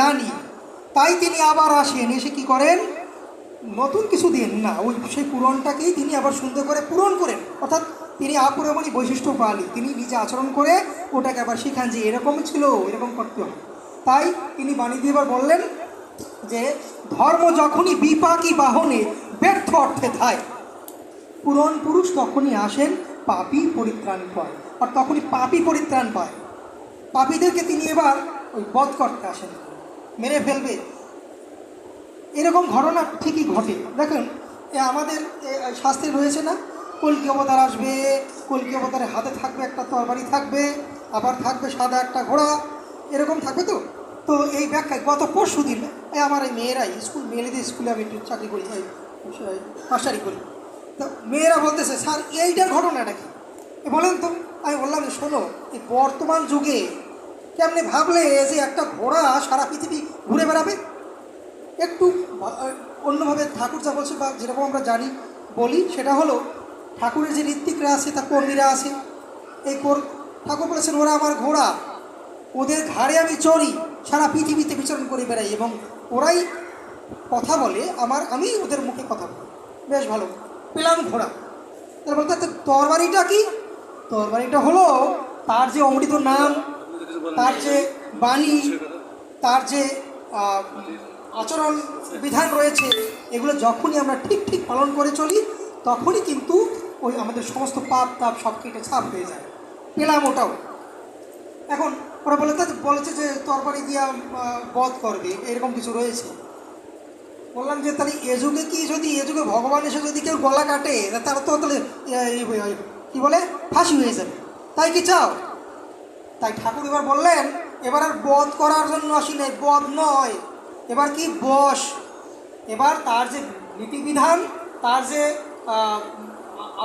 গ্লানি। তাই তিনি আবার আসেন, এসে কি করেন, নতুন কিছু দিন না, ওই সেই পূরণটাকেই তিনি আবার সুন্দর করে পূরণ করেন। অর্থাৎ তিনি আপুরমণি বৈশিষ্ট্য পালি, তিনি নিজে আচরণ করে ওটাকে আবার শিখান যে এরকমই ছিল, এরকম করতে হবে। তাই তিনি বাণী দিয়ে এবার বললেন যে ধর্ম যখনই বিপাকী বাহনে ব্যর্থ অর্থে থায়, পুরন পুরুষ তখনই আসেন পাপী পরিত্রাণ পায়। আর তখনই পাপী পরিত্রাণ পায়। পাপীদেরকে তিনি এবার ওই বধ করতে আসেন, মেরে ফেলবে, এরকম ঘটনা ঠিকই ঘটে। দেখুন আমাদের শাস্ত্রে রয়েছে না, কল্কি অবতার আসবে, কল্কি অবতারের হাতে থাকবে একটা তরবারি থাকবে, আবার থাকবে সাদা একটা ঘোড়া, এরকম থাকবে। তো তো এই ব্যাখ্যায় গত পরশু দিন আমার এই মেয়েরাই স্কুল, মেয়েদের স্কুলে আমি একটু চাকরি করি, মাস্টারি করি, তো মেয়েরা বলতেছে স্যার এইটার ঘটনাটা কি বলেন তো। আমি বললাম যে শোনো, এই বর্তমান যুগে কেমনি ভাবলে যে একটা ঘোড়া সারা পৃথিবী ঘুরে বেড়াবে। একটু অন্যভাবে ঠাকুর যা বলছে বা যেরকম আমরা জানি বলি, সেটা হলো ঠাকুরের যে ঋত্বিকরা আছে, তার কর্মীরা আছে, এই ঠাকুর বলেছেন ওরা আমার ঘোড়া, ওদের ঘাড়ে আমি চড়ি, সারা পৃথিবীতে বিচরণ করে বেড়াই এবং ওরাই কথা বলে আমি ওদের মুখে কথা বলি। বেশ ভালো পেলাম ঘোড়া। তার বলতে তরবারিটা কি, তরবারিটা হলো তার যে অমৃত নাম, তার যে বাণী, তার যে আচরণ বিধান রয়েছে, এগুলো যখনই আমরা ঠিক ঠিক পালন করে চলি, তখনই কিন্তু ওই আমাদের সমস্ত পাপ তাপ সব কেটে ছাপ হয়ে যায়। পেলাম ওটাও। এখন ওরা বলেছে যে তরবারি দিয়া বধ করবে, এরকম কিছু রয়েছে। বললাম যে তাহলে এ যুগে কি, যদি এ যুগে ভগবান এসে যদি কেউ গলা কাটে, তারা তো তাহলে কি বলে ফাঁসি হয়ে যাবে, তাই কি চাও? তাই ঠাকুর এবার বললেন এবার আর বধ করার জন্য আসি নাই, বধ নয়, এবার কি বশ। এবার তার যে নীতিবিধান, তার যে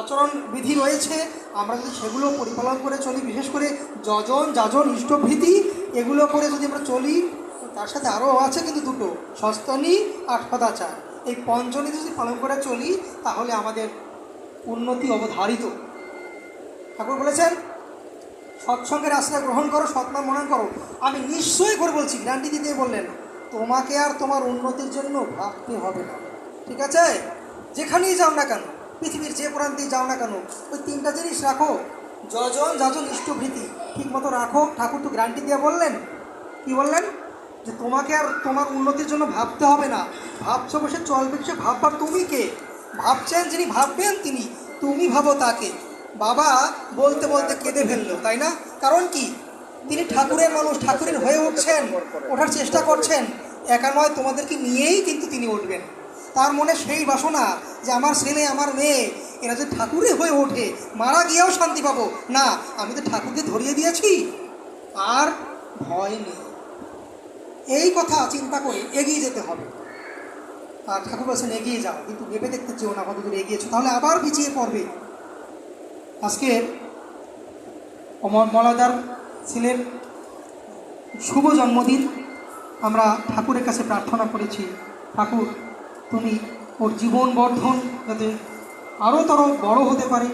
আচরণ বিধি রয়েছে, আমরা যদি সেগুলো পরিপালন করে চলি, বিশেষ করে যজন যাজন ইষ্টভীতি এগুলো করে যদি আমরা চলি, তার সাথে আরও আছে কিন্তু দুটো, সস্তনী আর সদাচার, এই পঞ্চনী যদি পালন করে চলি তাহলে আমাদের উন্নতি অবধারিত। ঠাকুর বলেছেন সৎসঙ্গের আশ্রয় গ্রহণ করো, সৎনাম মনন করো। আমি নিশ্চয়ই করে বলছি, গ্যারান্টি দিতে বললেন, তোমাকে আর তোমার উন্নতির জন্য ভাবতে হবে না। ঠিক আছে? যেখানেই যাও না কেন, পৃথিবীর যে প্রান্তেই যাও না কেন, ওই তিনটা জিনিস রাখো, যজন যাজন ইষ্টভীতি ঠিক মতো রাখো। ঠাকুর তো গ্যারান্টি দিয়ে বললেন, কি বললেন, যে তোমাকে আর তোমার উন্নতির জন্য ভাবতে হবে না, ভাবছো বসে চলবে সে, ভাববার তুমি কে? ভাবছেন যিনি ভাববেন তিনি, তুমি ভাবো তাকে। বাবা বলতে বলতে কেঁদে ফেললো, তাই না? কারণ কি, তিনি ঠাকুরের মানুষ, ঠাকুরের হয়ে উঠছেন, ওঠার চেষ্টা করছেন। একা নয়, তোমাদেরকে নিয়েই কিন্তু তিনি উঠবেন। তার মনে সেই বাসনা যে আমার ছেলে আমার মেয়ে এরা যে ঠাকুরে হয়ে ওঠে, মারা গিয়েও শান্তি পাবো না, আমি তো ঠাকুরকে ধরিয়ে দিয়েছি, আর ভয় নেই। এই কথা চিন্তা করে এগিয়ে যেতে হবে। আর ঠাকুর বলছেন এগিয়ে যাও, কিন্তু ভেবে দেখতে চেও না কত দূর এগিয়েছো, তাহলে আবার পিছিয়ে পড়বে। আজকে মলাদার ছেলের শুভ জন্মদিন, আমরা ঠাকুরের কাছে প্রার্থনা করেছি, ঠাকুর তুমি ওর জীবন বর্ধন যাতে আরও বড় হতে পারে,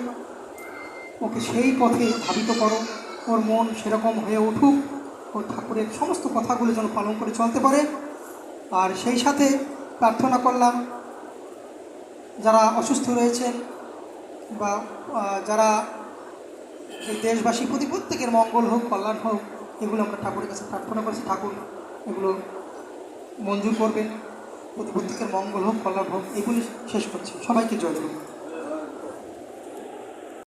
ওকে সেই পথে ধাবিত করো, ওর মন সেরকম হয়ে উঠুক, ওর ঠাকুরের সমস্ত কথাগুলো যেন পালন করে চলতে পারে। আর সেই সাথে প্রার্থনা করলাম যারা অসুস্থ রয়েছেন বা যারা এই দেশবাসী প্রত্যেকের মঙ্গল হোক, কল্যাণ হোক, এগুলো আমরা ঠাকুরের কাছে প্রার্থনা করেছি। ঠাকুর এগুলো মঞ্জুর করবেন, প্রত্যেকের মঙ্গল হোক, কল্যাণ হোক, এগুলি শেষ করছি। সবাইকে জয় করুন।